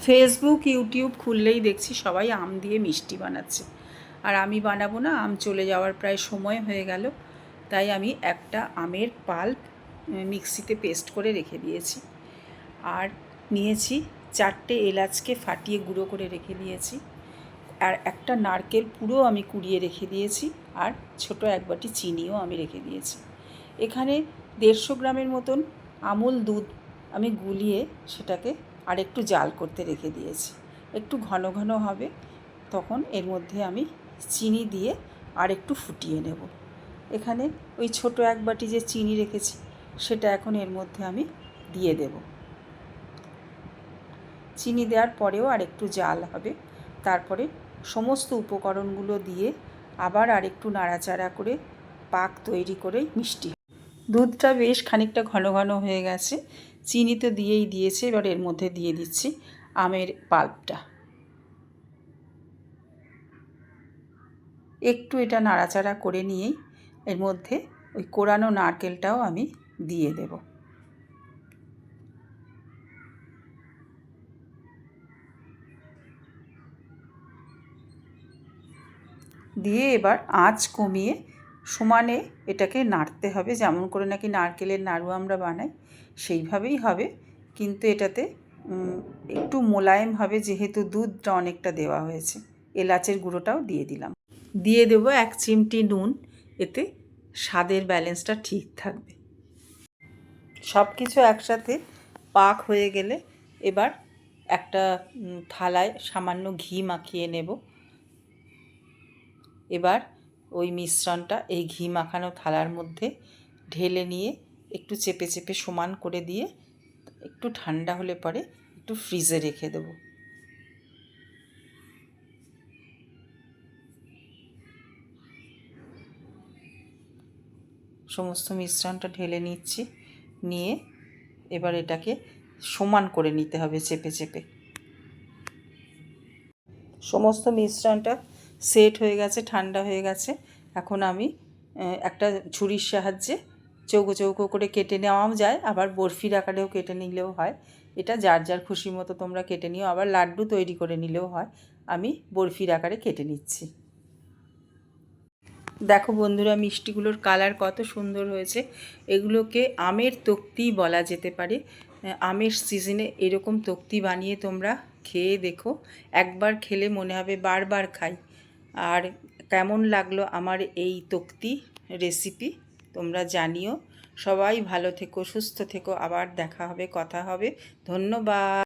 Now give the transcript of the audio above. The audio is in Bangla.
ফেসবুক ইউটিউব খুললেই দেখছি সবাই আম দিয়ে মিষ্টি বানাচ্ছে, আর আমি বানাবো না। আম চলে যাওয়ার প্রায় সময় হয়ে গেল, তাই আমি একটা আমের পাল্প মিক্সিতে পেস্ট করে রেখে দিয়েছি। আর নিয়েছি 4টে এলাচকে ফাটিয়ে গুঁড়ো করে রেখে দিয়েছি, আর একটা নারকেল পুরো আমি কুড়িয়ে রেখে দিয়েছি, আর ছোট এক বাটি চিনিও আমি রেখে দিয়েছি। এখানে 150 গ্রামের মতন আমুল দুধ আমি গুলিয়ে সেটাকে আর একটু জাল করতে রেখে দিয়েছি। একটু ঘন ঘন হবে, তখন এর মধ্যে আমি চিনি দিয়ে আর একটু ফুটিয়ে নেব। এখানে ওই ছোট এক বাটি যে চিনি রেখেছি সেটা এখন এর মধ্যে আমি দিয়ে দেব। চিনি দেওয়ার পরেও আর একটু জাল হবে, তারপরে সমস্ত উপকরণগুলো দিয়ে আবার আর একটু নাড়াচাড়া করে পাক তৈরি করে মিষ্টি। দুধটা বেশ খানিকটা ঘন ঘন হয়ে গেছে, চিনি তো দিয়েই দিয়েছে, এবার এর মধ্যে দিয়ে দিচ্ছি আমের পাল্পটা। একটু এটা নাড়াচাড়া করে নিয়েই এর মধ্যে ওই কোরানো নারকেলটাও আমি দিয়ে দেব। দিয়ে এবার আঁচ কমিয়ে সমানে এটাকে নাড়তে হবে, যেমন করে নাকি নারকেলের নাড়ু আমরা বানাই সেইভাবেই হবে, কিন্তু এটাতে একটু মোলায়েম হবে, যেহেতু দুধটা অনেকটা দেওয়া হয়েছে। এলাচের গুঁড়োটাও দিয়ে দিলাম, দিয়ে দেবো 1 চিমটি নুন, এতে স্বাদের ব্যালেন্সটা ঠিক থাকবে। সব কিছু একসাথে পাক হয়ে গেলে এবার একটা থালায় সামান্য ঘি মাখিয়ে নেব। এবার ওই মিশ্রণটা এই ঘি মাখানো থালার মধ্যে ঢেলে নিয়ে একটু চেপে চেপে সমান করে দিয়ে একটু ঠান্ডা হলে পরে একটু ফ্রিজে রেখে দেব। সমস্ত মিশ্রণটা ঢেলে নিচ্ছি, নিয়ে এবার এটাকে সমান করে নিতে হবে চেপে চেপে। সমস্ত মিশ্রণটা সেট হয়ে গেছে, ঠান্ডা হয়ে গেছে। এখন আমি একটা ছুরির সাহায্যে চৌকো চৌকো করে কেটে নেওয়াও যায়, আবার বরফির আকারেও কেটে নিলেও হয়। এটা যার যার খুশি মতো তোমরা কেটে নিও, আবার লাড্ডু তৈরি করে নিলেও হয়। আমি বরফির আকারে কেটে নিচ্ছি। দেখো বন্ধুরা, মিষ্টিগুলোর কালার কত সুন্দর হয়েছে। এগুলোকে আমের তক্তি বলা যেতে পারে। আমের সিজনে এরকম তক্তি বানিয়ে তোমরা খেয়ে দেখো, একবার খেলে মনে হবে বারবার খাই। আর কেমন লাগলো আমার এই তক্তি রেসিপি তোমরা জানিও। সবাই ভালো থেকো, সুস্থ থেকো, আবার দেখা হবে, কথা হবে। ধন্যবাদ।